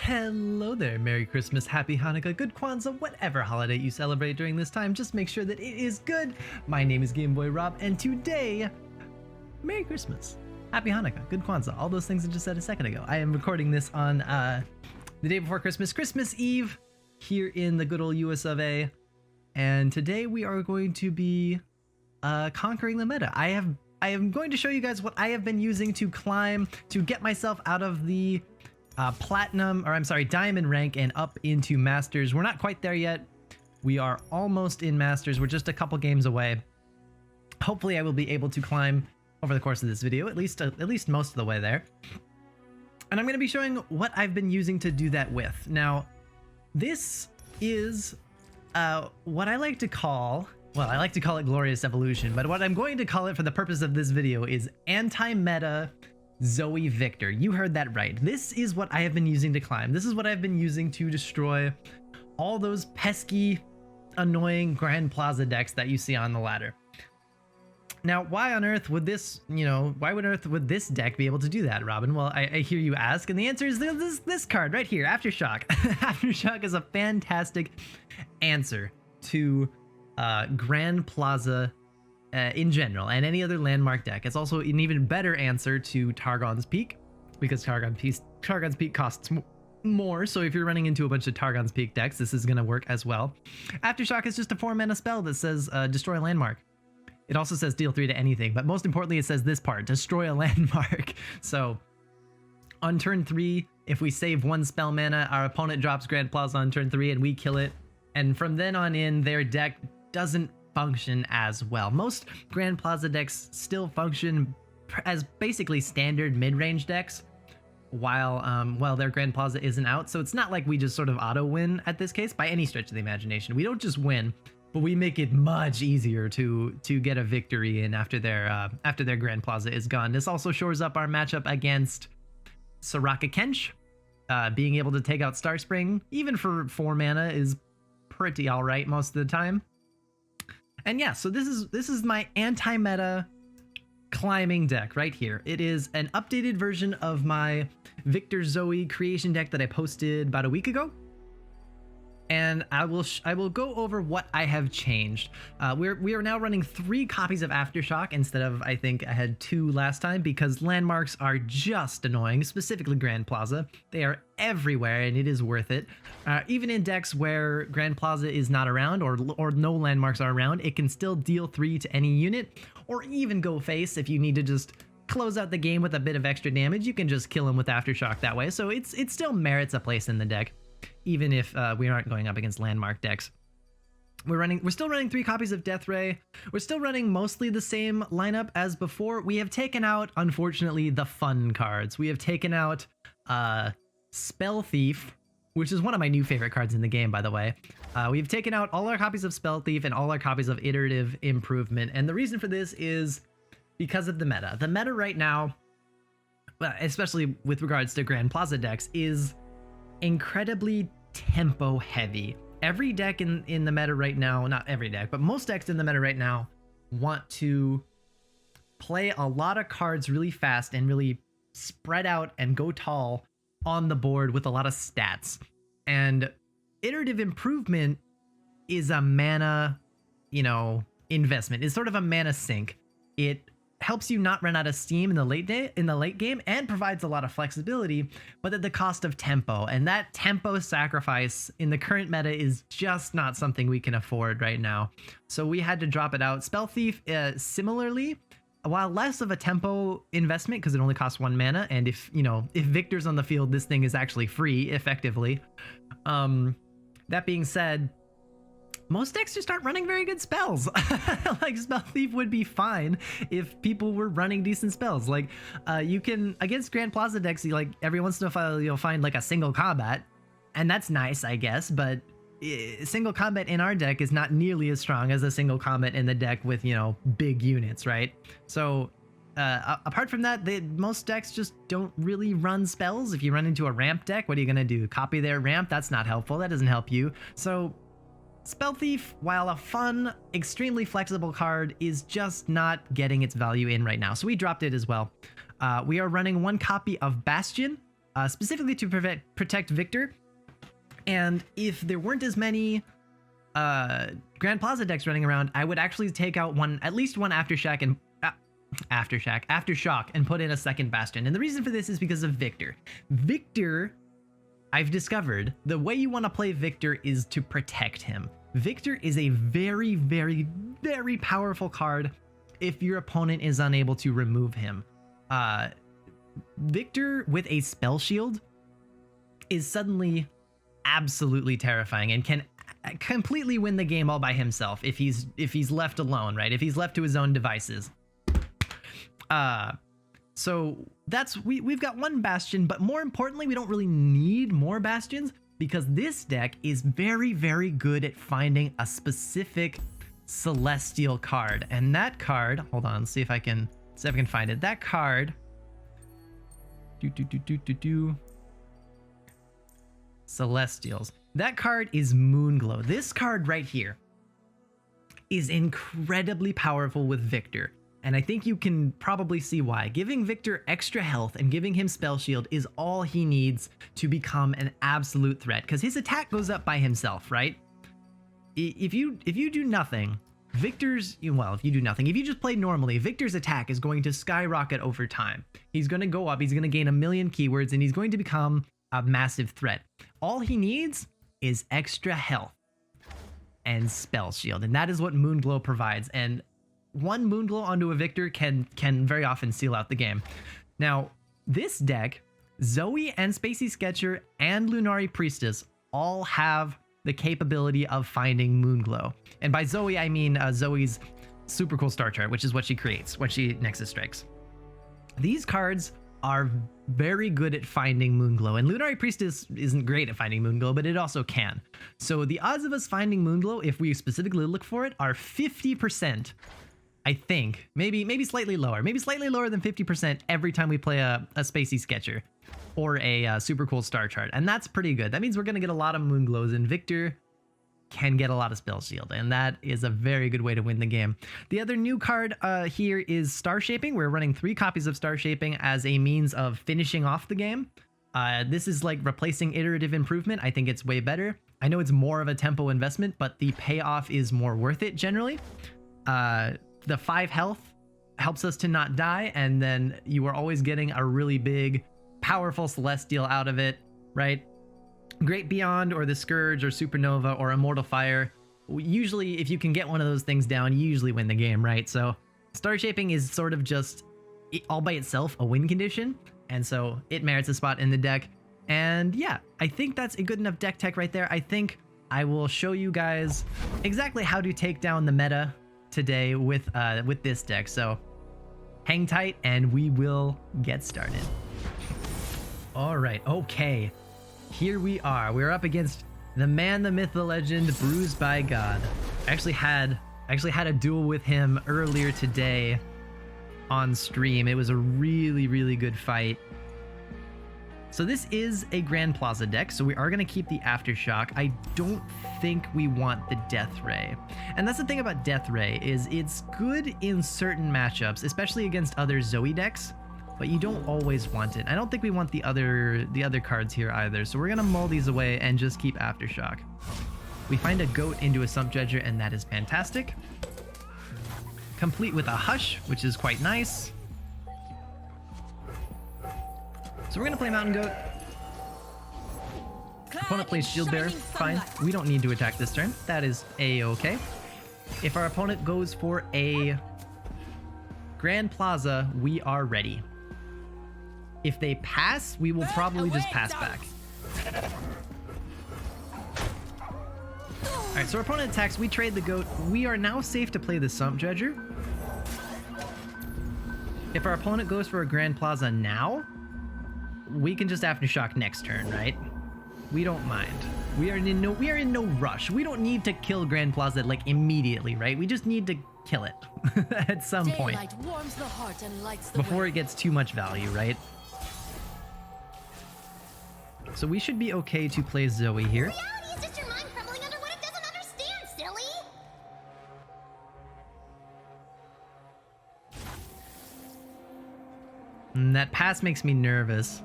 Hello there, Merry Christmas, Happy Hanukkah, Good Kwanzaa, whatever holiday you celebrate during this time, just make sure that it is good. My name is Game Boy Rob, and today, Merry Christmas, Happy Hanukkah, Good Kwanzaa, all those things I just said a second ago. I am recording this on the day before Christmas, Christmas Eve, here in the good old US of A, and today we are going to be conquering the meta. I am going to show you guys what I have been using to climb, to get myself out of the diamond rank and up into masters. We're not quite there yet. We are almost in masters. We're just a couple games away. Hopefully I will be able to climb over the course of this video, at least most of the way there. And I'm going to be showing what I've been using to do that with. Now, this is what I like to call, well, I like to call it Glorious Evolution, but what I'm going to call it for the purpose of this video is anti-meta Zoe Viktor. You heard that right. This is what I have been using to climb. This is what I've been using to destroy all those pesky, annoying Grand Plaza decks that you see on the ladder. Now, why on earth would this, why on earth would this deck be able to do that, Robin? Well, I hear you ask, and the answer is this card right here, Aftershock. Aftershock is a fantastic answer to Grand Plaza in general, and any other landmark deck. It's also an even better answer to Targon's Peak, because Targon's Peak costs more, so if you're running into a bunch of Targon's Peak decks, this is going to work as well. Aftershock is just a 4-mana spell that says destroy a landmark. It also says deal 3 to anything, but most importantly it says this part, destroy a landmark. So on turn 3, if we save 1 spell mana, our opponent drops Grand Plaza on turn 3 and we kill it, and from then on in, their deck doesn't function as well. Most Grand Plaza decks still function as basically standard mid-range decks while their Grand Plaza isn't out, so it's not like we just sort of auto-win at this case by any stretch of the imagination. We don't just win, but we make it much easier to get a victory in after their Grand Plaza is gone. This also shores up our matchup against Soraka Kench. Being able to take out Starspring, even for 4 mana, is pretty alright most of the time. And yeah, so this is my anti-meta climbing deck right here. It is an updated version of my Viktor Zoe creation deck that I posted about a week ago. And I will go over what I have changed. We are now running 3 copies of Aftershock instead of, I think I had 2 last time, because landmarks are just annoying, specifically Grand Plaza. They are everywhere and it is worth it. Even in decks where Grand Plaza is not around or no landmarks are around, it can still deal 3 to any unit, or even go face if you need to just close out the game with a bit of extra damage. You can just kill him with Aftershock that way. So it still merits a place in the deck, even if we aren't going up against landmark decks. We're still running 3 copies of Death Ray. We're still running mostly the same lineup as before. We have taken out, unfortunately, the fun cards. We have taken out Spell Thief, which is one of my new favorite cards in the game, by the way. We've taken out all our copies of Spell Thief and all our copies of Iterative Improvement, and the reason for this is because of the meta. The meta right now, especially with regards to Grand Plaza decks, is incredibly tempo heavy. Every deck in the meta right now, not every deck, but most decks in the meta right now want to play a lot of cards really fast and really spread out and go tall on the board with a lot of stats. And Iterative Improvement is a mana, investment. It's sort of a mana sink. It helps you not run out of steam in the late game and provides a lot of flexibility, but at the cost of tempo. And that tempo sacrifice in the current meta is just not something we can afford right now. So we had to drop it out. Spell Thief, similarly, while less of a tempo investment because it only costs 1 mana, and if Viktor's on the field, this thing is actually free effectively. That being said, most decks just aren't running very good spells. Like, Spell Thief would be fine if people were running decent spells. Like, you can, against Grand Plaza decks, every once in a while you'll find like a single combat, and that's nice, I guess, but single combat in our deck is not nearly as strong as a single combat in the deck with, big units, right? So apart from that, most decks just don't really run spells. If you run into a ramp deck, what are you gonna do? Copy their ramp? That's not helpful. That doesn't help you. So Spell Thief, while a fun, extremely flexible card, is just not getting its value in right now, so we dropped it as well. We are running 1 copy of Bastion, specifically to protect Viktor. And if there weren't as many Grand Plaza decks running around, I would actually take out at least one Aftershock and put in a second Bastion. And the reason for this is because of Viktor. Viktor, I've discovered, the way you want to play Viktor is to protect him. Viktor is a very, very, very powerful card if your opponent is unable to remove him. Viktor with a spell shield is suddenly absolutely terrifying and can completely win the game all by himself if he's left alone, right? If he's left to his own devices. So we've got one Bastion, but more importantly, we don't really need more Bastions because this deck is very, very good at finding a specific Celestial card. And that card, hold on, see if I can find it. That card, Celestials. That card is Moonglow. This card right here is incredibly powerful with Viktor. And I think you can probably see why. Giving Viktor extra health and giving him Spell Shield is all he needs to become an absolute threat, because his attack goes up by himself, right? If you do nothing, if you just play normally, Viktor's attack is going to skyrocket over time. He's going to go up, he's going to gain a million keywords, and he's going to become a massive threat. All he needs is extra health and Spell Shield, and that is what Moonglow provides. And one Moonglow onto a Viktor can very often seal out the game. Now, this deck, Zoe and Spacey Sketcher and Lunari Priestess all have the capability of finding Moonglow. And by Zoe, I mean Zoe's super cool star chart, which is what she creates when she Nexus Strikes. These cards are very good at finding Moonglow, and Lunari Priestess isn't great at finding Moonglow, but it also can. So the odds of us finding Moonglow, if we specifically look for it, are 50%. I think, maybe slightly lower than 50% every time we play a Spacey Sketcher or a super cool star chart. And that's pretty good. That means we're going to get a lot of Moonglows, and Viktor can get a lot of Spell Shield, and that is a very good way to win the game. The other new card here is Star Shaping. We're running 3 copies of Star Shaping as a means of finishing off the game. This is like replacing Iterative Improvement. I think it's way better. I know it's more of a tempo investment, but the payoff is more worth it generally. The 5 health helps us to not die, and then you are always getting a really big, powerful Celestial out of it, right? Great Beyond or the Scourge or Supernova or Immortal Fire. Usually, if you can get one of those things down, you usually win the game, right? So Star Shaping is sort of just all by itself a win condition, and so it merits a spot in the deck. And yeah, I think that's a good enough deck tech right there. I think I will show you guys exactly how to take down the meta today with this deck. So hang tight and we will get started. All right, okay. Here we are. We're up against the man, the myth, the legend, Bruised by God. I actually had a duel with him earlier today on stream. It was a really, really good fight. So this is a Grand Plaza deck, so we are going to keep the Aftershock. I don't think we want the Death Ray. And that's the thing about Death Ray, is it's good in certain matchups, especially against other Zoe decks, but you don't always want it. I don't think we want the other cards here either, so we're going to mull these away and just keep Aftershock. We find a goat into a Sump Dredger, and that is fantastic. Complete with a Hush, which is quite nice. So we're going to play Mountain Goat. Opponent plays Shield Bearer. Fine. We don't need to attack this turn. That is a-okay. If our opponent goes for a Grand Plaza, we are ready. If they pass, we will probably just pass back. Alright, so our opponent attacks. We trade the Goat. We are now safe to play the Sump Dredger. If our opponent goes for a Grand Plaza now, we can just Aftershock next turn, right? We don't mind. We are in no rush. We don't need to kill Grand Plaza like immediately, right? We just need to kill it at some point warms the heart and lights the before way. it gets too much value, right? So we should be okay to play Zoe here. Reality is just your mind crumbling under what it doesn't understand, silly! And that pass makes me nervous.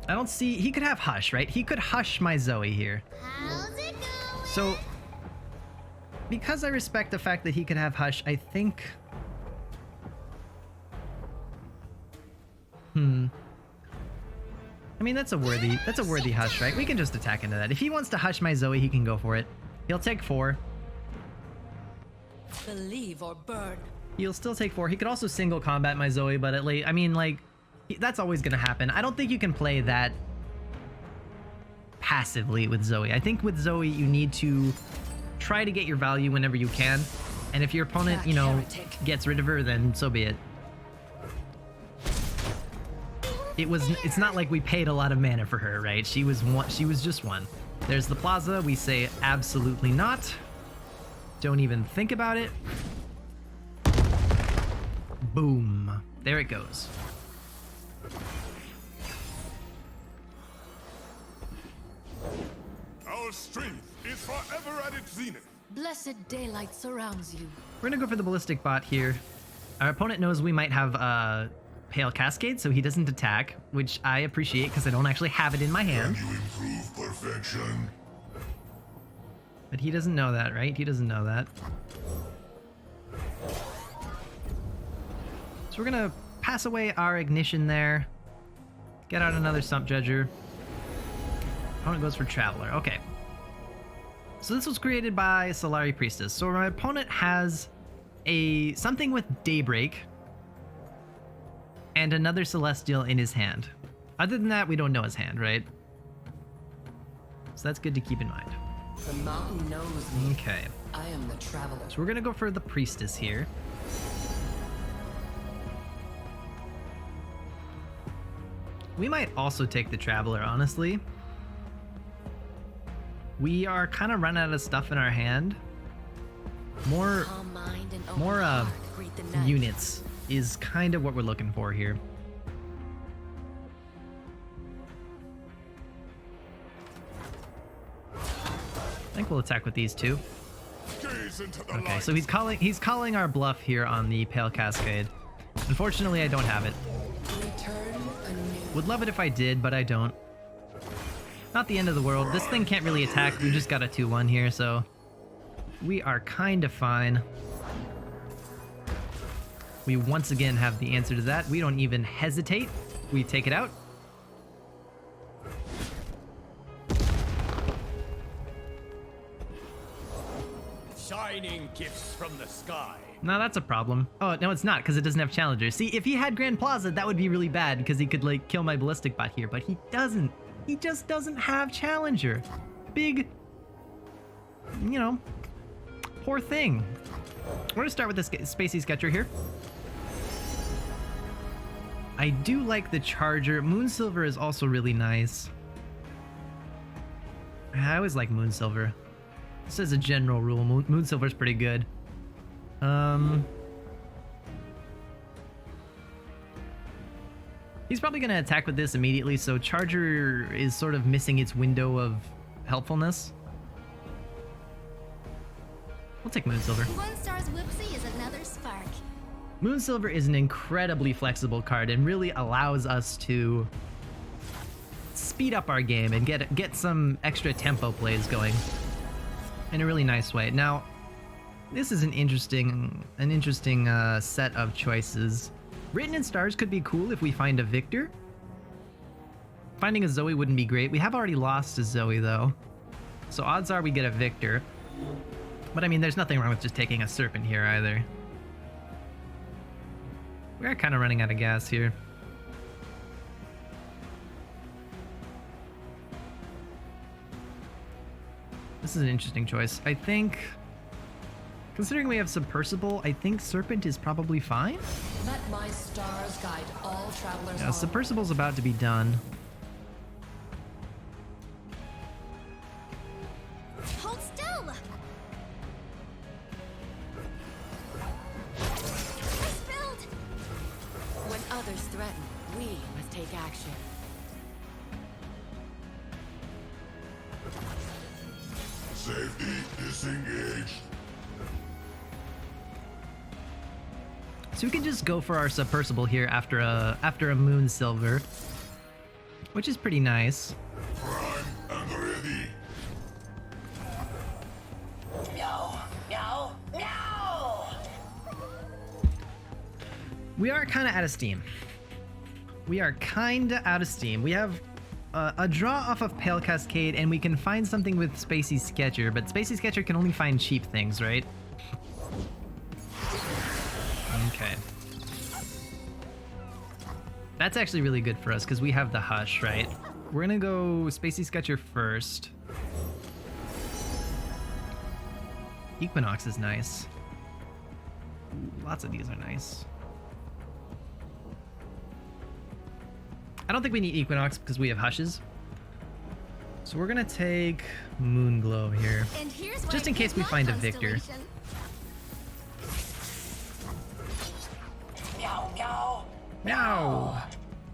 I don't see... He could have Hush, right? He could Hush my Zoe here. How's it going? So, because I respect the fact that he could have Hush, I think... I mean, that's a worthy Hush, right? We can just attack into that. If he wants to Hush my Zoe, he can go for it. He'll take 4. Believe or burn. He'll still take 4. He could also single combat my Zoe, but at late, I mean, like, that's always gonna happen. I don't think you can play that passively with Zoe. I think with Zoe, you need to try to get your value whenever you can. And if your opponent, you know, gets rid of her, then so be it. It's not like we paid a lot of mana for her, right? She was just one. There's the plaza. We say absolutely not. Don't even think about it. Boom. There it goes. Our strength is forever at its zenith. Blessed daylight surrounds you. We're gonna go for the ballistic bot here. Our opponent knows we might have Pale Cascade, so he doesn't attack, which I appreciate because I don't actually have it in my hand. Can you improve perfection? But he doesn't know that, right? He doesn't know that. So we're gonna pass away our ignition there. Get out another Stump Judger. Opponent goes for Traveler. Okay. So this was created by Solari Priestess. So my opponent has something with Daybreak and another Celestial in his hand. Other than that, we don't know his hand, right? So that's good to keep in mind. The mountain knows me. Okay. I am the traveler. So we're gonna go for the Priestess here. We might also take the Traveler, honestly. We are kind of run out of stuff in our hand. More units is kind of what we're looking for here. I think we'll attack with these two. Gaze into the Okay, light. so he's calling our bluff here on the Pale Cascade. Unfortunately, I don't have it. Return anew. Would love it if I did, but I don't. Not the end of the world. This thing can't really attack. We just got a 2-1 here, so we are kind of fine. We once again have the answer to that. We don't even hesitate. We take it out. Shining gifts from the sky. No, that's a problem. Oh, no, it's not, because it doesn't have Challenger. See, if he had Grand Plaza, that would be really bad, because he could, like, kill my Ballistic Bot here, but he doesn't. He just doesn't have Challenger. Big, you know, poor thing. We're gonna start with this Spacey Sketcher here. I do like the Charger. Moonsilver is also really nice. I always like Moonsilver. This is a general rule. Moonsilver is pretty good. He's probably gonna attack with this immediately, so Charger is sort of missing its window of helpfulness. We'll take Moonsilver. One star's whoopsie is another spark. Moonsilver is an incredibly flexible card and really allows us to speed up our game and get some extra tempo plays going in a really nice way. Now, this is an interesting set of choices. Written in Stars could be cool if we find a Viktor. Finding a Zoe wouldn't be great. We have already lost a Zoe though, so odds are we get a Viktor. But I mean, there's nothing wrong with just taking a Serpent here either. We are kind of running out of gas here. This is an interesting choice. I think, considering we have Submersible, I think Serpent is probably fine. Let my stars guide all travelers Yeah, home. Submersible's about to be done. Hold still. I spilled. When others threaten, we must take action. Safety disengaged. So we can just go for our Submersible here after a Moonsilver. which is pretty nice. Prime and ready. No, no, no! We are kind of out of steam. We are kind of out of steam. We have a draw off of Pale Cascade, and we can find something with Spacey Sketcher, but Spacey Sketcher can only find cheap things, right? Okay. That's actually really good for us because we have the Hush, right? We're gonna go Spacey Sketcher first. Equinox is nice. Ooh, lots of these are nice. I don't think we need Equinox because we have Hushes. So we're gonna take Moonglow here. And here's where Just I in get case we my find a Viktor. constellation. Meow, meow. Meow!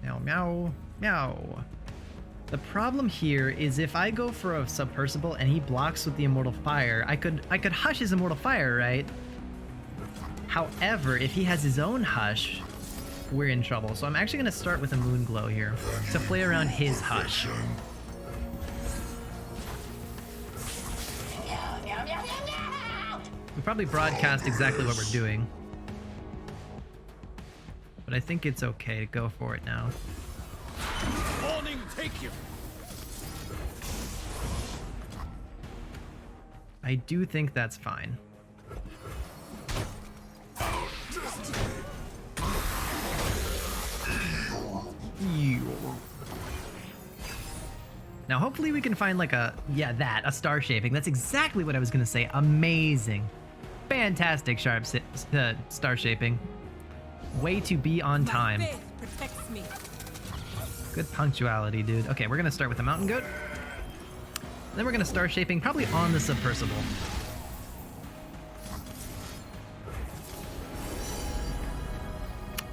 Meow, meow, meow. The problem here is if I go for a Submersible and he blocks with the Immortal Fire, I could Hush his Immortal Fire, right? However, if he has his own Hush, we're in trouble. So I'm actually going to start with a Moonglow here to play around his Hush. Meow, meow, meow, meow, meow. We probably broadcast exactly what we're doing. But I think it's okay to go for it now. Morning, take you. I do think that's fine. Now hopefully we can find like a star shaping. That's exactly what I was gonna say. Amazing, fantastic star shaping. Way to be on time. protects me. Good punctuality, dude. Okay, we're gonna start with the Mountain Goat. Then we're gonna star shaping probably on the Submersible.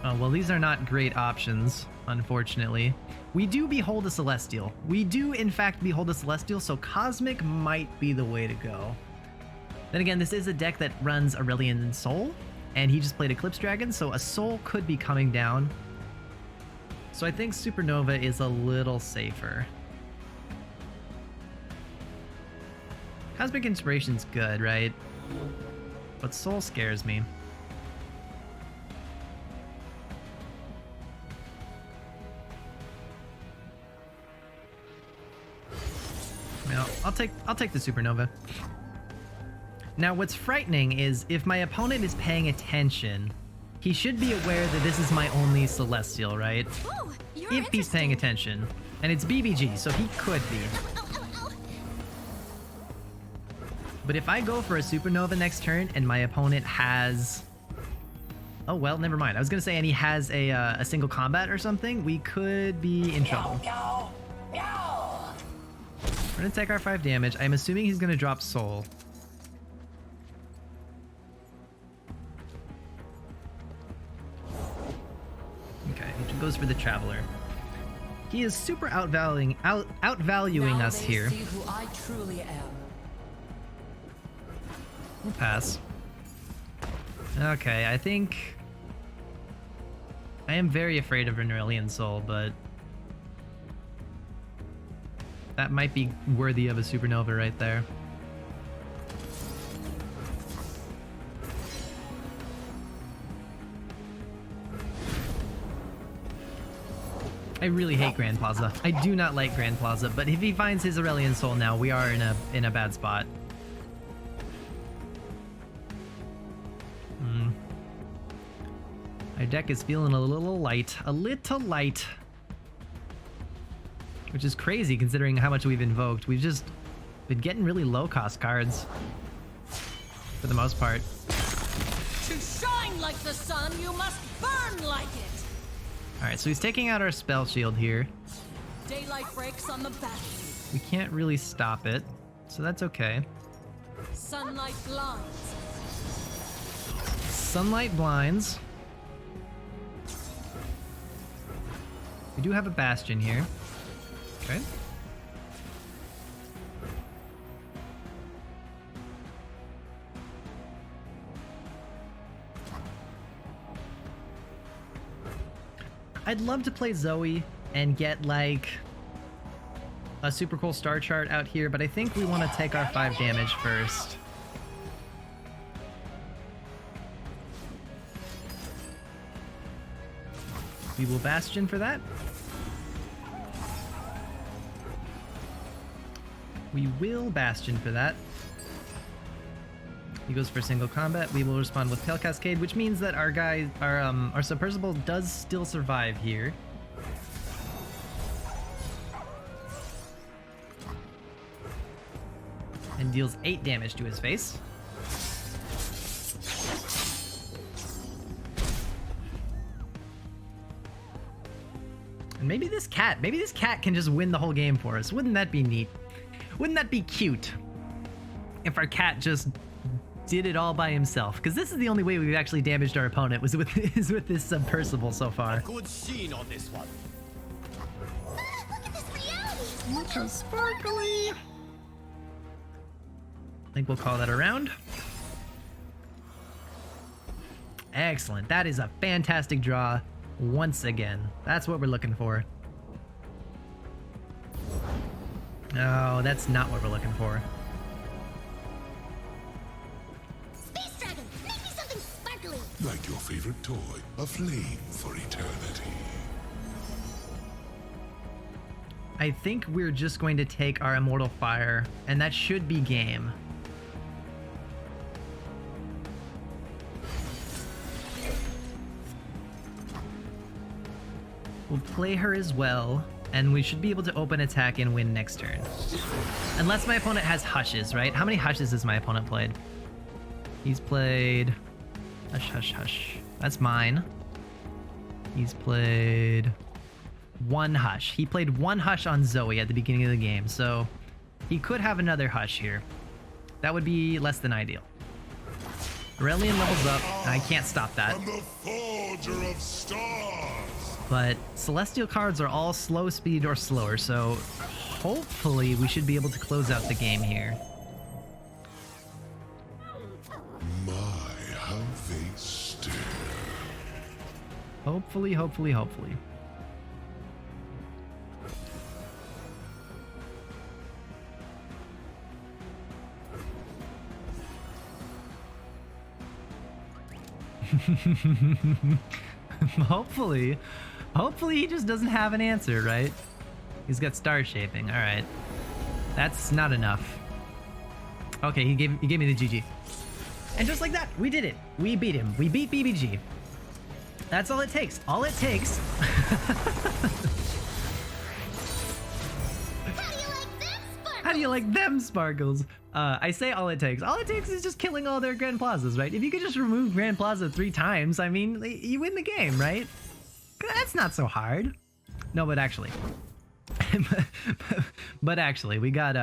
Oh, well, these are not great options, unfortunately. We do behold a Celestial. We do, in fact, behold a Celestial, so Cosmic might be the way to go. Then again, this is a deck that runs Aurelion and Soul, and he just played Eclipse Dragon, so a Soul could be coming down. So I think Supernova is a little safer. Cosmic Inspiration's good, right? But Soul scares me. No, I'll take the Supernova. Now, what's frightening is if my opponent is paying attention, he should be aware that this is my only Celestial, right? Ooh, you're If he's paying interesting. attention. And it's BBG, so he could be. Ow, ow, ow. But if I go for a Supernova next turn and my opponent has... Oh, well, never mind. I was going to say, and he has a single combat or something, we could be in trouble. Meow, meow. We're going to take our 5 damage. I'm assuming he's going to drop Soul. Okay, he goes for the Traveler. He is super outvaluing Now us they here. see who I truly am. We'll pass. Okay, I think... I am very afraid of Aurelion Soul, but... that might be worthy of a Supernova right there. I really hate Grand Plaza. I do not like Grand Plaza, but if he finds his Aurelion Soul now, we are in a bad spot. Our deck is feeling a little light. Which is crazy considering how much we've invoked. We've just been getting really low cost cards. For the most part. To shine like the sun, you must burn like it. Alright, so he's taking out our spell shield here. Daylight breaks on the battlefield. We can't really stop it, so that's okay. Sunlight blinds. Sunlight blinds. We do have a Bastion here. Okay. I'd love to play Zoe and get like a super cool star chart out here, but I think we want to take our 5 damage first. We will Bastion for that. We will Bastion for that. He goes for single combat. We will respond with Tail Cascade, which means that our guy, our Submersible does still survive here. And deals 8 damage to his face. And maybe this cat can just win the whole game for us. Wouldn't that be neat? Wouldn't that be cute? If our cat just did it all by himself. Because this is the only way we've actually damaged our opponent is with this Submersible so far. Good scene on this one. Look at this reality! Look how sparkly! I think we'll call that a round. Excellent. That is a fantastic draw once again. That's what we're looking for. No, that's not what we're looking for. Space Dragon, make me something sparkly! Like your favorite toy, a flame for eternity. I think we're just going to take our Immortal Fire, and that should be game. We'll play her as well, and we should be able to open attack and win next turn. Unless my opponent has Hushes, right? How many Hushes has my opponent played? He's played... Hush, hush, hush. That's mine. He's played... 1 Hush. He played 1 Hush on Zoe at the beginning of the game, so he could have another Hush here. That would be less than ideal. Aurelian levels up, and I can't stop that. I'm the forger of stars. But Celestial cards are all slow speed or slower, so hopefully we should be able to close out the game here. My, how they stare. Hopefully, hopefully, hopefully. Hopefully he just doesn't have an answer, right? He's got star shaping. All right, that's not enough. Okay, he gave me the GG, and just like that, we did it. We beat him. We beat BBG. That's all it takes. All it takes. How do you like them sparkles? I say all it takes. All it takes is just killing all their Grand Plazas, right? If you could just remove Grand Plaza 3 times, I mean, you win the game, right? That's not so hard. No, but actually, we got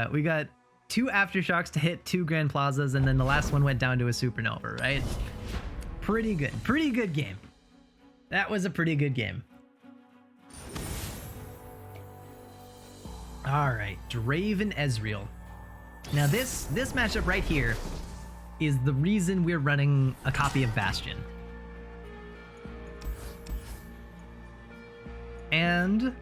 2 Aftershocks to hit 2 Grand Plazas, and then the last one went down to a Supernova, right? Pretty good game. That was a pretty good game. All right, Draven Ezreal. Now this matchup right here is the reason we're running a copy of Bastion. And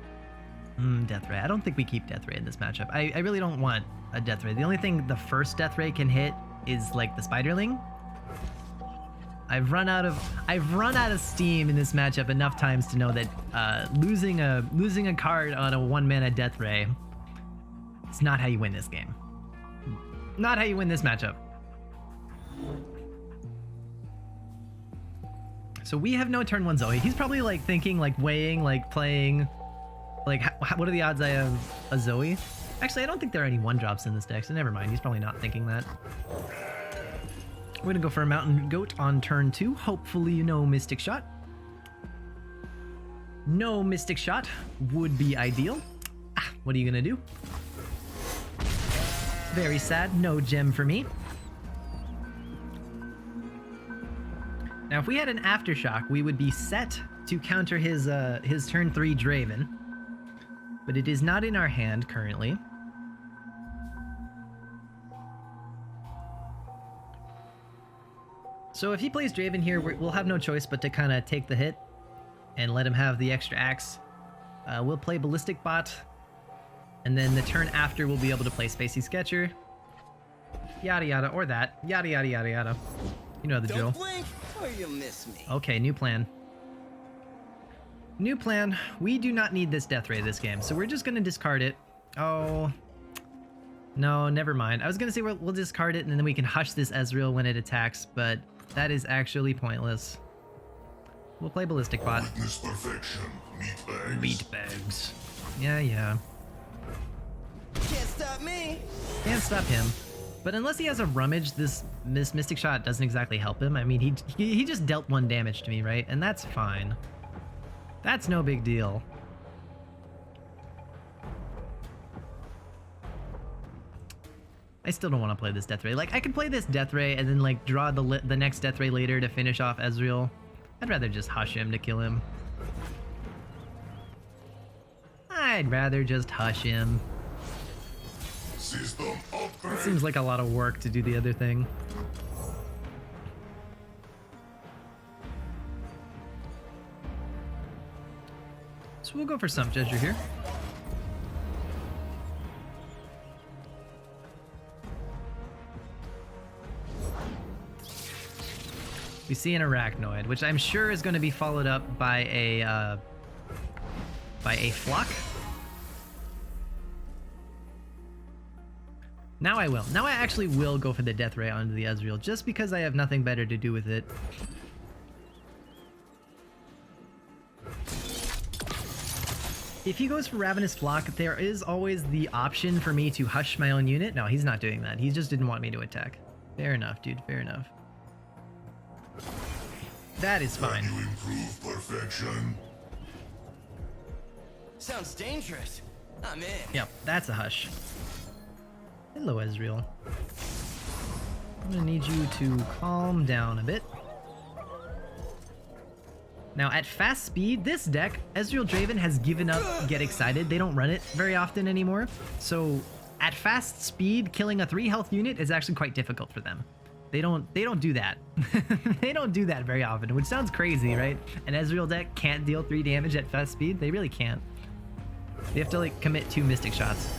Death Ray. I don't think we keep Death Ray in this matchup. I really don't want a Death Ray. The only thing the first Death Ray can hit is like the Spiderling. I've run out of steam in this matchup enough times to know that losing a card on a 1-mana Death Ray, it's not how you win this game. Not how you win this matchup. So we have no turn 1 Zoe. He's probably like thinking, like weighing, like playing, like what are the odds I have a Zoe? Actually, I don't think there are any 1-drops in this deck, so never mind. He's probably not thinking that. We're gonna go for a Mountain Goat on turn 2. Hopefully, no Mystic Shot. No Mystic Shot would be ideal. What are you gonna do? Very sad. No gem for me. Now, if we had an Aftershock, we would be set to counter his turn 3 Draven, but it is not in our hand currently. So if he plays Draven here, we'll have no choice but to kind of take the hit and let him have the extra axe. We'll play Ballistic Bot. And then the turn after, we'll be able to play Spacey Sketcher. Yada yada, or that. Yada yada yada yada. You know the drill. Don't blink or you'll miss me. Okay, new plan. New plan. We do not need this death ray this game, so we're just gonna discard it. Oh. No, never mind. I was gonna say we'll discard it and then we can hush this Ezreal when it attacks, but that is actually pointless. We'll play Ballistic Bot. Witness perfection, meatbags. Meatbags. Yeah, yeah. Can't stop me. Can't stop him. But unless he has a rummage, this Mystic Shot doesn't exactly help him. I mean, he just dealt 1 damage to me, right? And that's fine. That's no big deal. I still don't want to play this Death Ray. Like, I could play this Death Ray and then, like, draw the next Death Ray later to finish off Ezreal. I'd rather just hush him to kill him. I'd rather just hush him. System upgrade. It seems like a lot of work to do the other thing. So we'll go for Sump Judger here. We see an Arachnoid, which I'm sure is going to be followed up by a Flock. Now I will. Now I actually will go for the Death Ray onto the Ezreal, just because I have nothing better to do with it. If he goes for Ravenous Flock, there is always the option for me to hush my own unit. No, he's not doing that. He just didn't want me to attack. Fair enough, dude. Fair enough. That is fine. Can you improve perfection? Sounds dangerous. I'm in. Yep, that's a hush. Hello, Ezreal. I'm gonna need you to calm down a bit. Now, at fast speed, this deck, Ezreal Draven has given up Get Excited. They don't run it very often anymore. So, at fast speed, killing a 3 health unit is actually quite difficult for them. They don't do that. They don't do that very often, which sounds crazy, right? An Ezreal deck can't deal 3 damage at fast speed. They really can't. They have to, like, commit 2 Mystic Shots.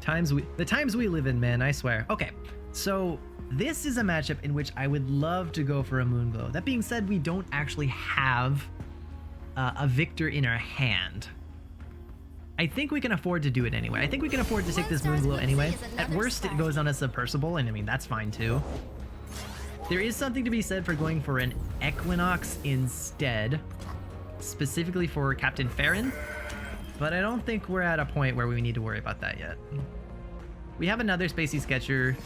The times we live in, man, I swear. Okay, so this is a matchup in which I would love to go for a Moonglow. That being said, we don't actually have a Viktor in our hand. I think we can afford to do it anyway. I think we can afford to take this Moonglow anyway. At worst, it goes on a Submersible, and I mean, that's fine too. There is something to be said for going for an Equinox instead, specifically for Captain Farron. But I don't think we're at a point where we need to worry about that yet. We have another Spacey Sketcher.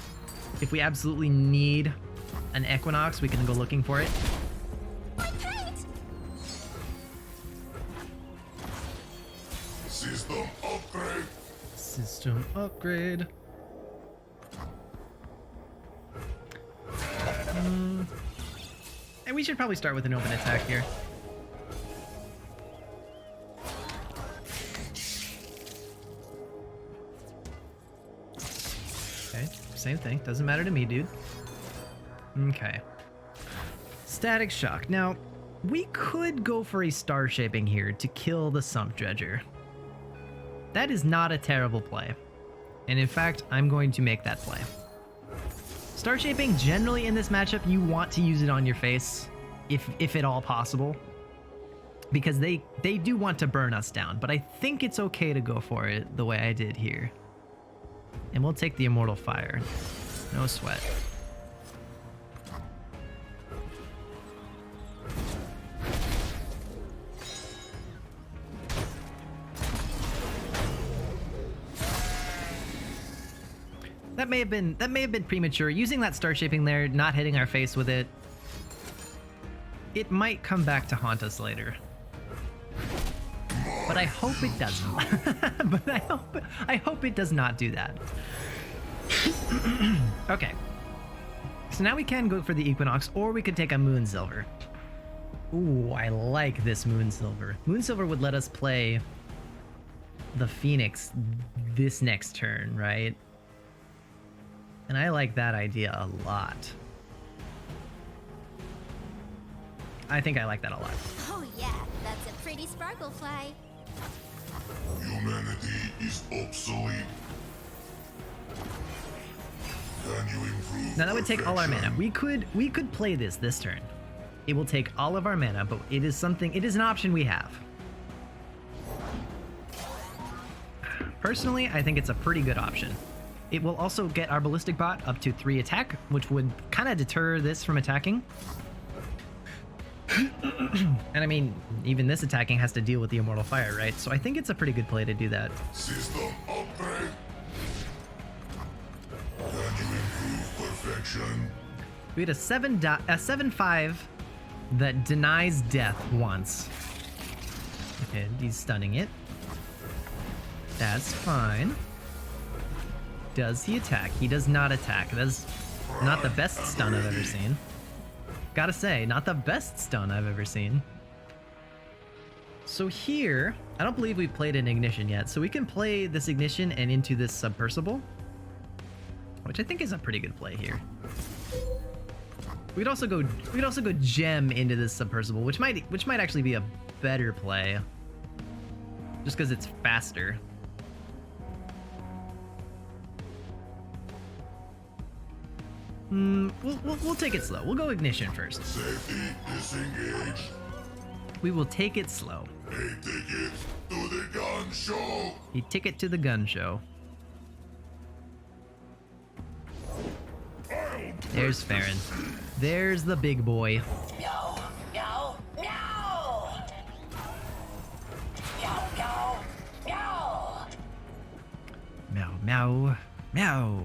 If we absolutely need an Equinox, we can go looking for it. System upgrade. System upgrade. And we should probably start with an open attack here. Okay, same thing. Doesn't matter to me, dude. Okay. Static Shock. Now, we could go for a Star Shaping here to kill the Sump Dredger. That is not a terrible play. And in fact, I'm going to make that play. Star Shaping, generally in this matchup, you want to use it on your face, if at all possible. Because they do want to burn us down, but I think it's okay to go for it the way I did here. And we'll take the Immortal Fire. No sweat. That may have been premature. Using that Star Shaping there, not hitting our face with it, it might come back to haunt us later. But I hope it doesn't. But I hope it does not do that. Okay. So now we can go for the Equinox, or we could take a Moonsilver. Ooh, I like this Moonsilver. Moonsilver would let us play the Phoenix this next turn, right? And I like that idea a lot. I think I like that a lot. Oh yeah, that's a pretty sparkle fly. Humanity is obsolete. Can you improve? Now that would take all our mana. perfection? We could play this turn. It will take all of our mana, but it is an option we have. Personally, I think it's a pretty good option. It will also get our ballistic bot up to 3 attack, which would kind of deter this from attacking. And I mean, even this attacking has to deal with the Immortal Fire, right? So I think it's a pretty good play to do that. System upgrade. Can you improve perfection? We had a 7/5 that denies death once. Okay, he's stunning it. That's fine. Does he attack? He does not attack. That's not the best stun I've ever seen. Gotta say, not the best stun I've ever seen. So here, I don't believe we've played an Ignition yet, so we can play this Ignition and into this Submersible, which I think is a pretty good play here. We could also go Gem into this Submersible, which might actually be a better play, just because it's faster. We'll take it slow. We'll go Ignition first. Safety disengaged. We will take it slow. A ticket to the gun show. A ticket to the gun show. There's Farron. There's the big boy. Meow, meow, meow. Meow, meow, meow. Meow, meow, meow.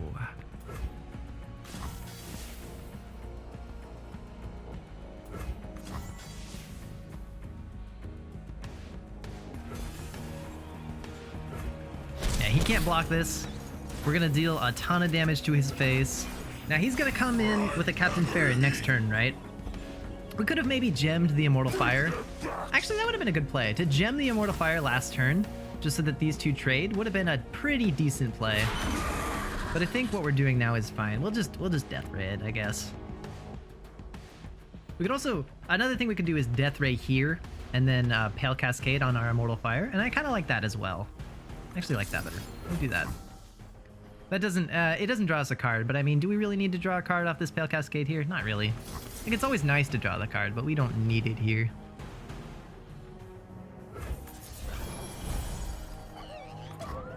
Yeah, he can't block this. We're gonna deal a ton of damage to his face. Now he's gonna come in with a Captain Farron next turn, right? We could have maybe gemmed the Immortal Fire. Actually, that would have been a good play. To gem the Immortal Fire last turn, just so that these two trade, would have been a pretty decent play. But I think what we're doing now is fine. We'll just Death Ray it, I guess. We could also, another thing we could do is Death Ray here, and then Pale Cascade on our Immortal Fire, and I kind of like that as well. I actually like that better. We'll do that. That doesn't, it doesn't draw us a card, but I mean, do we really need to draw a card off this Pale Cascade here? Not really. Like, it's always nice to draw the card, but we don't need it here.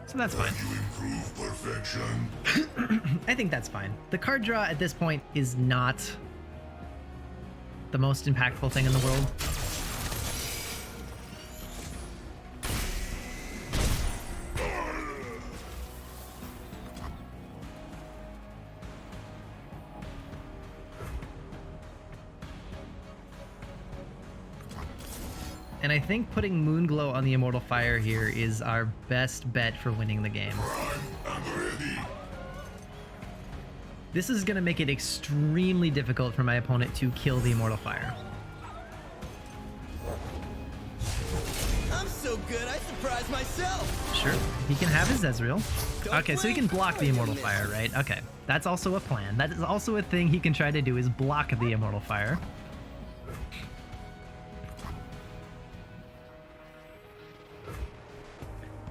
So that's fine. Can you improve perfection? I think that's fine. The card draw at this point is not the most impactful thing in the world. And I think putting Moonglow on the Immortal Fire here is our best bet for winning the game. I'm ready. This is going to make it extremely difficult for my opponent to kill the Immortal Fire. I'm so good, I surprised myself. Sure, he can have his Ezreal. Don't Okay, so he can block the Immortal Fire, right? Okay, that's also a plan. That is also a thing he can try to do, is block the Immortal Fire.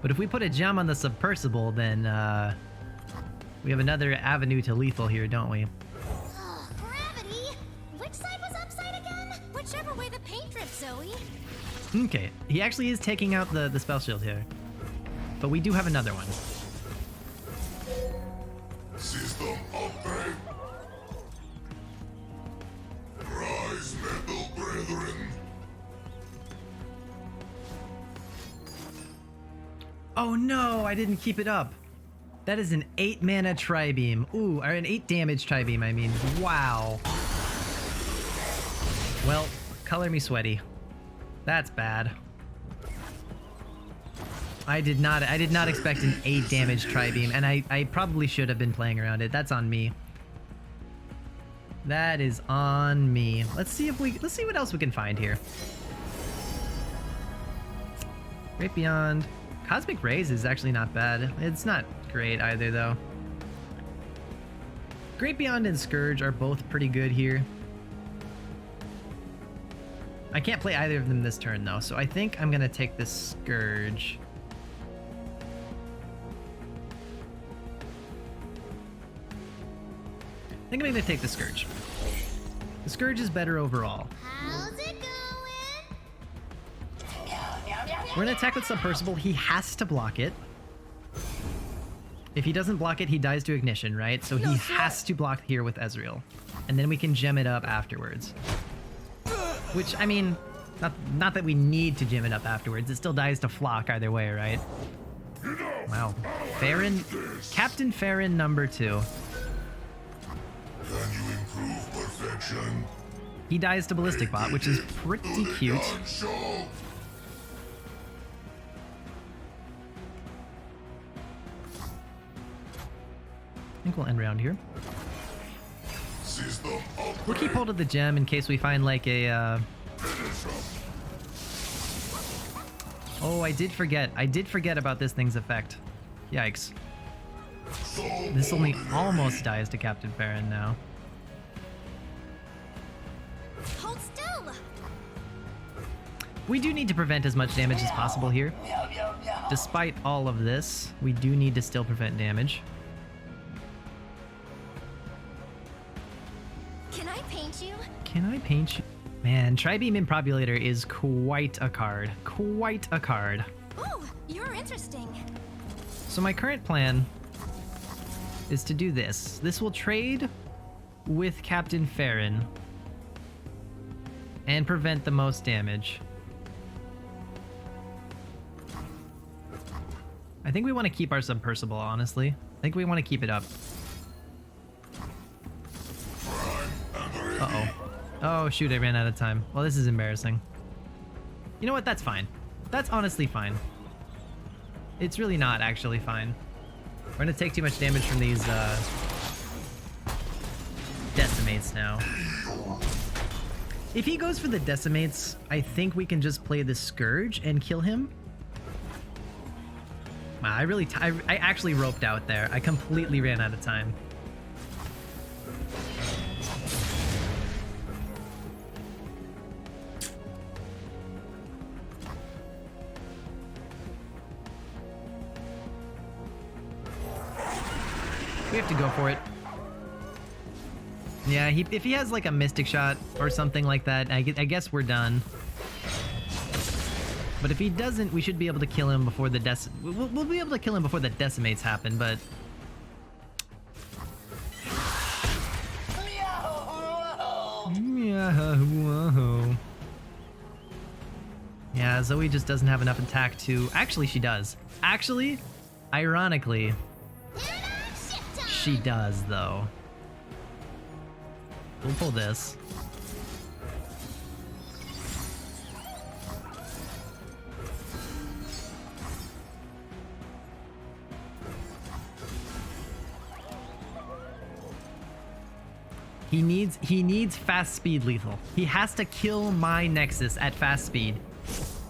But if we put a gem on the Submersible, then we have another avenue to lethal here, don't we? Oh, gravity! Which side was upside again? Whichever way the paint drips, Zoe. Okay, he actually is taking out the spell shield here. But we do have another one. System upgrade. Rise, metal brethren. Oh no, I didn't keep it up. That is an 8 mana Tri-Beam. Ooh, or an 8 damage Tri-Beam, I mean. Wow. Well, color me sweaty. That's bad. I did not expect an 8 damage Tri-Beam, and I probably should have been playing around it. That's on me. That is on me. Let's see what else we can find here. Great Beyond. Cosmic Rays is actually not bad. It's not great either, though. Great Beyond and Scourge are both pretty good here. I can't play either of them this turn though, so I think I'm gonna take the Scourge. I think I'm gonna take the Scourge. The Scourge is better overall. How's it going? We're gonna attack with Submersible. He has to block it. If he doesn't block it, he dies to Ignition, right? So he has to block here with Ezreal. And then we can gem it up afterwards. Which, I mean, not that we need to gem it up afterwards. It still dies to Flock either way, right? Wow. Farron, Captain Farron number 2. Can you improve perfection? He dies to Ballistic Bot, which is pretty cute. Show. I think we'll end round here. System upgrade. We'll keep hold of the gem in case we find like a, Oh, I did forget. I did forget about this thing's effect. Yikes. This only almost dies to Captain Farron now. Hold still. We do need to prevent as much damage as possible here. Despite all of this, we do need to still prevent damage. Can I paint you? Can I paint you? Man, Tri-Beam Improbulator is quite a card. Quite a card. Oh, you're interesting. So my current plan is to do this. This will trade with Captain Farron and prevent the most damage. I think we want to keep our Submersible, honestly. I think we want to keep it up. Uh-oh. Oh, shoot, I ran out of time. Well, this is embarrassing. You know what? That's fine. That's honestly fine. It's really not actually fine. We're gonna take too much damage from these, Decimates now. If he goes for the Decimates, I think we can just play the Scourge and kill him. Wow, I actually roped out there. I completely ran out of time. We have to go for it. Yeah, if he has like a Mystic Shot or something like that, I guess we're done. But if he doesn't, we should be able to kill him before the we'll be able to kill him before the Decimates happen, but... Yeah, Zoe just doesn't have enough attack to... Actually, she does. Actually, ironically, she does, though. We'll pull this. He needs fast speed lethal. He has to kill my Nexus at fast speed.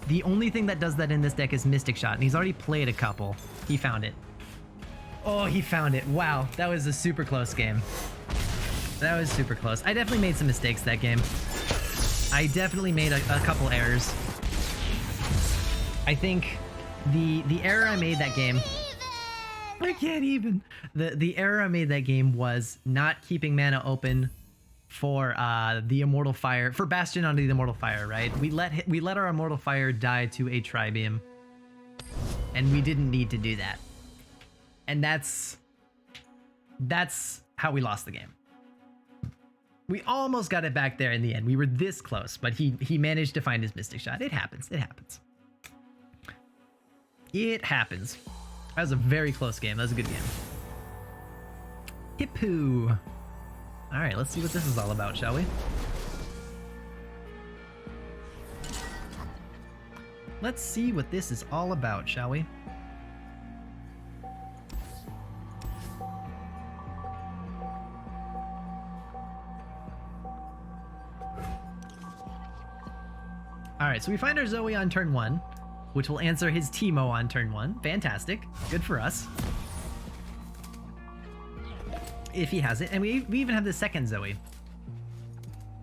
The only thing that does that in this deck is Mystic Shot, and he's already played a couple. He found it. Oh, he found it. Wow, that was a super close game. That was super close. I definitely made some mistakes that game. I definitely made a couple errors. I think the error I made that game... I can't even. The error I made that game was not keeping mana open for the Immortal Fire, for Bastion onto the Immortal Fire, right? We let our Immortal Fire die to a Tri-Beam, and we didn't need to do that. And that's how we lost the game. We almost got it back there in the end. We were this close, but he managed to find his Mystic Shot. It happens. It happens. It happens. That was a very close game. That was a good game. Hip-hoo. All right, let's see what this is all about, shall we? Let's see what this is all about, shall we? All right, so we find our Zoe on turn 1, which will answer his Teemo on turn 1. Fantastic. Good for us. If he has it. And we even have the second Zoe.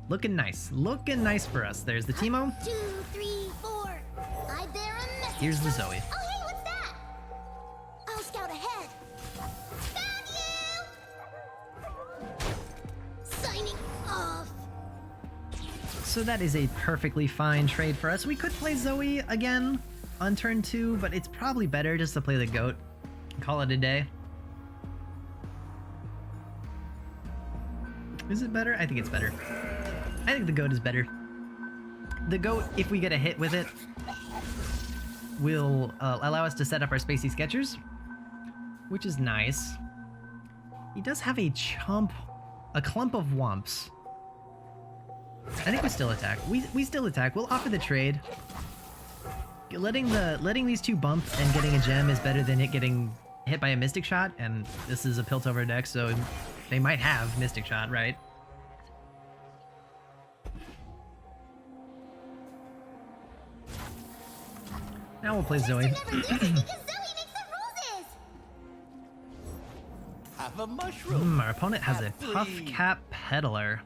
Looking nice. Looking nice for us. There's the Teemo. 2, 3, 4. I bear a message. Here's the from- Zoe. Oh, hey, what's that? I'll scout ahead. Found you! Signing off. So that is a perfectly fine trade for us. We could play Zoe again on turn 2, but it's probably better just to play the goat. Call it a day. Is it better? I think it's better. I think the goat is better. The goat, if we get a hit with it, will allow us to set up our Spacey Sketchers, which is nice. He does have a clump of wumps. I think we still attack. We still attack. We'll offer the trade. Letting these two bump and getting a gem is better than it getting hit by a Mystic Shot, and this is a Piltover deck, so they might have Mystic Shot, right? Now we'll play Zoe. Never loses because Zoe makes the roses. Have a mushroom. Our opponent has a Puff Cap Peddler.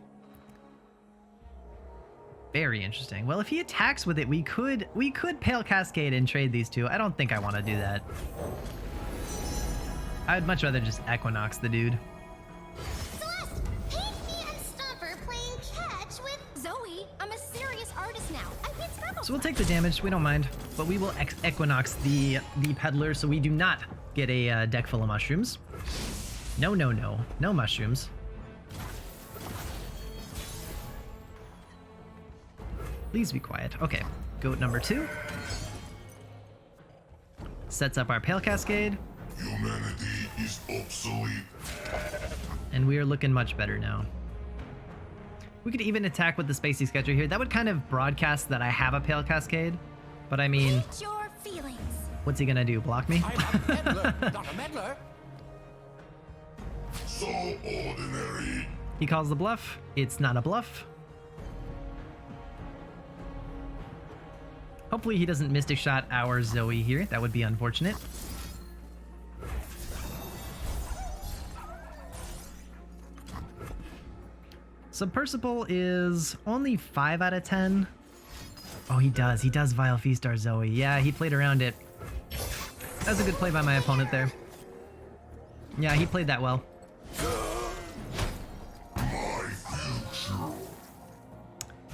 Very interesting. Well, if he attacks with it, we could Pale Cascade and trade these two. I don't think I want to do that. I'd much rather just Equinox the dude. Celeste, paint me and Stomper playing catch with Zoe. I'm a serious artist now. I paint Scrabble. So we'll take the damage. We don't mind, but we will Equinox the Peddler, so we do not get a deck full of mushrooms. No, no, no, no mushrooms. Please be quiet. Okay, goat number 2. Sets up our Pale Cascade. Humanity is obsolete. And we are looking much better now. We could even attack with the Spacey Sketcher here. That would kind of broadcast that I have a Pale Cascade. But I mean, Paint your feelings. what's he gonna do? Block me? I'm a peddler, not a meddler. So ordinary. He calls the bluff. It's not a bluff. Hopefully he doesn't Mystic Shot our Zoe here. That would be unfortunate. Submersible is only 5 out of 10. Oh, he does. He does Vile Feast our Zoe. Yeah, he played around it. That was a good play by my opponent there. Yeah, he played that well.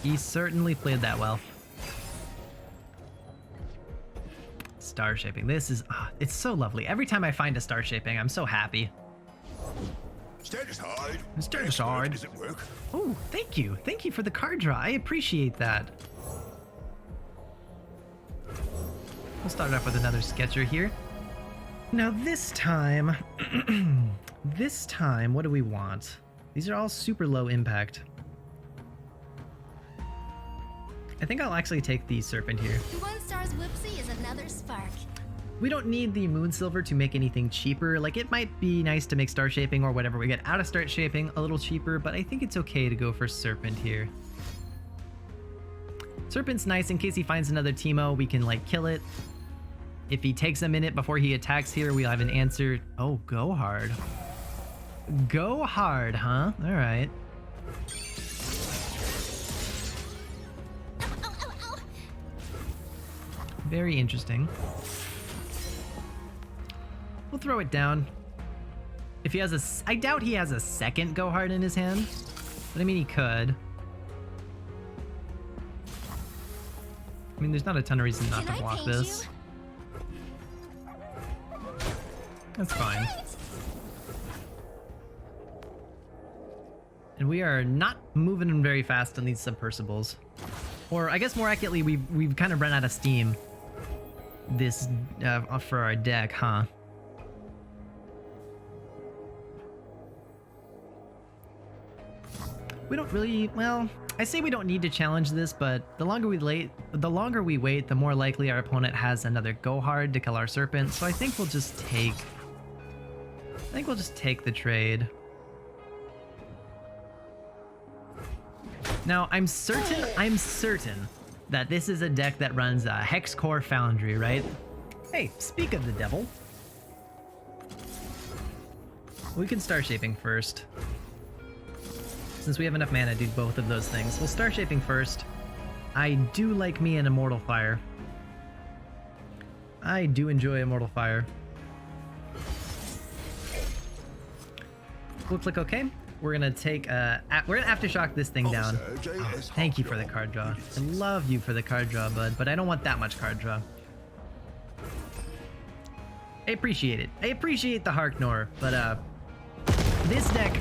He certainly played that well. Star shaping. This is, it's so lovely. Every time I find a star shaping, I'm so happy. Stand aside. Stand aside. Does it work? Oh, thank you. Thank you for the card draw. I appreciate that. We'll start off with another Sketcher here. Now this time, what do we want? These are all super low impact. I think I'll actually take the Serpent here. One star's whoopsie is another spark. We don't need the Moon Silver to make anything cheaper. Like, it might be nice to make Star Shaping or whatever we get out of Star Shaping a little cheaper, but I think it's okay to go for Serpent here. Serpent's nice in case he finds another Teemo, we can like kill it. If he takes a minute before he attacks here, we'll have an answer. Oh, go hard. Go hard, huh? All right. Very interesting. We'll throw it down. If he has a, I doubt he has a second go hard in his hand, but I mean he could. I mean, there's not a ton of reason not to block this. That's fine. And we are not moving them very fast on these submersibles. Or I guess more accurately, we've kind of run out of steam this for our deck, huh? We don't really, well, I say we don't need to challenge this, but the longer we wait, the more likely our opponent has another go hard to kill our Serpent. So I think we'll just take the trade. Now, I'm certain that this is a deck that runs a Hex Core Foundry, right? Hey, speak of the devil. We can Star Shaping first. since we have enough mana to do both of those things. We'll Star Shaping first. I do like me an Immortal Fire. I do enjoy Immortal Fire. We'll click OK. We're gonna take we're gonna Aftershock this thing down. Oh, thank you for the card draw. I love you for the card draw, bud, but I don't want that much card draw. I appreciate it. I appreciate the Harknor, but this deck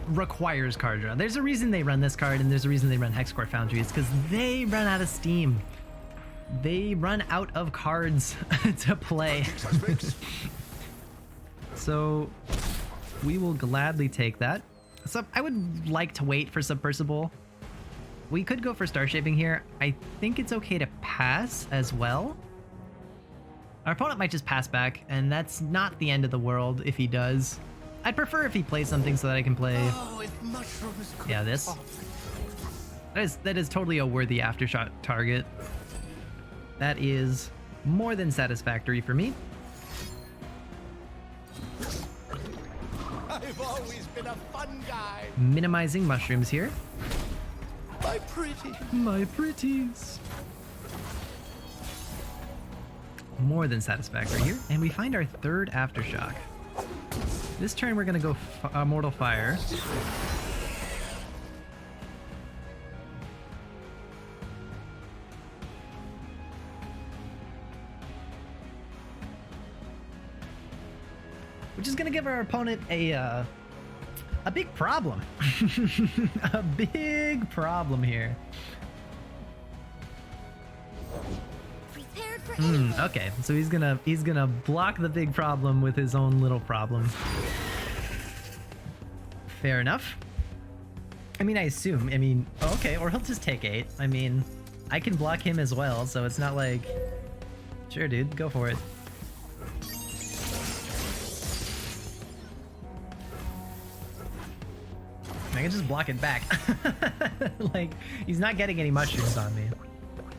requires card draw. There's a reason they run this card, and there's a reason they run Hexcore Foundry. It's because they run out of steam. They run out of cards to play. So we will gladly take that. So I would like to wait for Submersible. We could go for Star Shaping here. I think it's okay to pass as well. Our opponent might just pass back, and that's not the end of the world if he does. I'd prefer if he plays something so that I can play. Oh, if mushrooms could Yeah, this. talk. That is totally a worthy Aftershock target. That is more than satisfactory for me. I've always been a fun guy. Minimizing mushrooms here. My pretty. My pretties. More than satisfactory here. And we find our third Aftershock. This turn we're gonna go Mortal Fire. Which is gonna give our opponent a big problem. A big problem here. Prepared for anything. Okay, so he's gonna block the big problem with his own little problem. Fair enough. I mean, I assume. I mean, okay, or he'll just take 8. I mean, I can block him as well, so it's not like. Sure, dude, go for it. I can just block it back. Like, he's not getting any mushrooms on me.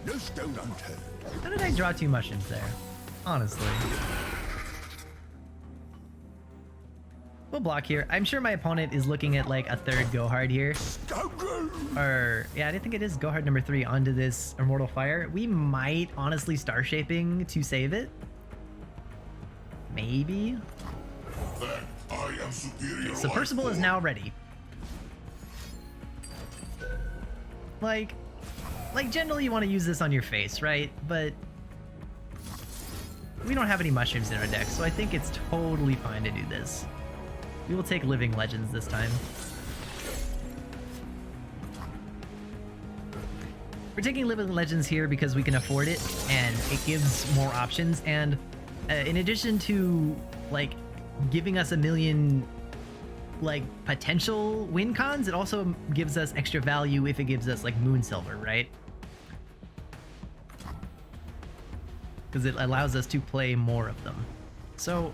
No stone unturned. How did I draw 2 mushrooms there? Honestly. We'll block here. I'm sure my opponent is looking at like a third go hard here. Or, yeah, I think it is go hard number 3 onto this Immortal Fire. We might honestly Star Shaping to save it. Maybe. Then I am superior. Submersible is now ready. Like generally you want to use this on your face, right? But we don't have any mushrooms in our deck, so I think it's totally fine to do this. We will take Living Legends this time. We're taking Living Legends here because we can afford it, and it gives more options, and in addition to, like, giving us a million like potential win cons, it also gives us extra value if it gives us like Moon Silver, right? Because it allows us to play more of them. So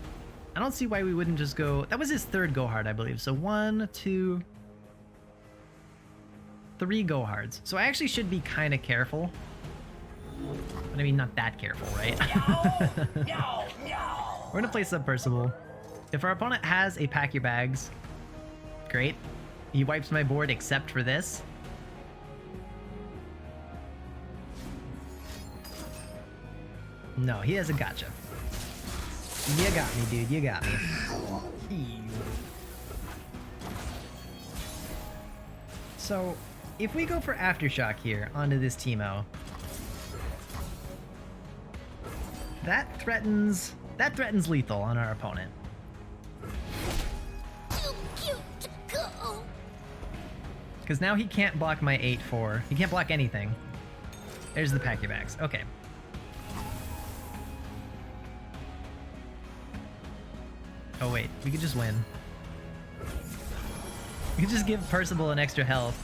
I don't see why we wouldn't just go. That was his third go hard, I believe. So 1, 2, 3 go hards. So I actually should be kind of careful. But I mean, not that careful, right? No. We're gonna play Submersible. If our opponent has a Pack Your Bags, great. He wipes my board except for this. No, he has a gotcha. You got me, dude. You got me. So, if we go for Aftershock here onto this Teemo, that threatens lethal on our opponent. Too cute to go. Because now he can't block my 8-4. He can't block anything. There's the Pack Your Bags. Okay. Oh wait, we could just win. We could just give Percival an extra health.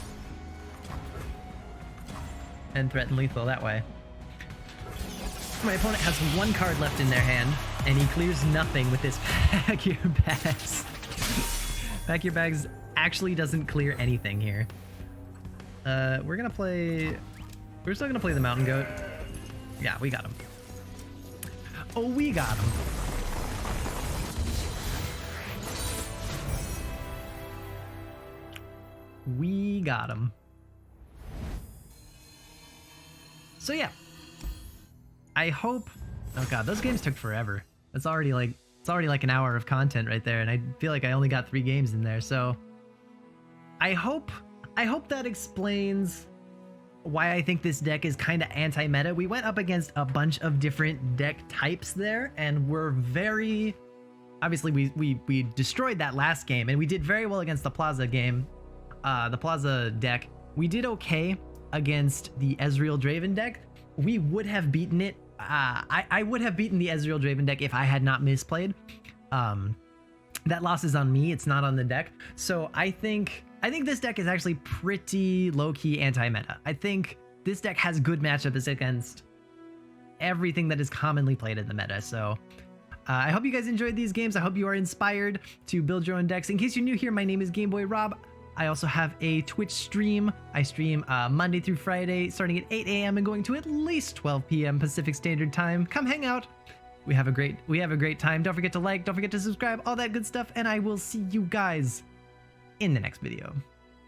And threaten lethal that way. My opponent has 1 card left in their hand, and he clears nothing with this Pack Your Bags. Pack Your Bags actually doesn't clear anything here. We're still gonna play the Mountain Goat. Yeah, we got him. Oh, we got him. We got him. So yeah, I hope. Oh god, those games took forever. It's already like an hour of content right there, and I feel like I only got 3 games in there. So I hope that explains why I think this deck is kind of anti-meta. We went up against a bunch of different deck types there, and we're very obviously we destroyed that last game, and we did very well against the Plaza game, the Plaza deck. We did okay against the Ezreal Draven deck. We would have beaten it. I would have beaten the Ezreal Draven deck if I had not misplayed. That loss is on me. It's not on the deck. So I think this deck is actually pretty low-key anti-meta. I think this deck has good matchups against everything that is commonly played in the meta. So I hope you guys enjoyed these games. I hope you are inspired to build your own decks. In case you're new here, my name is Game Boy Rob. I also have a Twitch stream. I stream Monday through Friday, starting at 8 a.m. and going to at least 12 p.m. Pacific Standard Time. Come hang out. We have a great time. Don't forget to like, don't forget to subscribe, all that good stuff, and I will see you guys in the next video.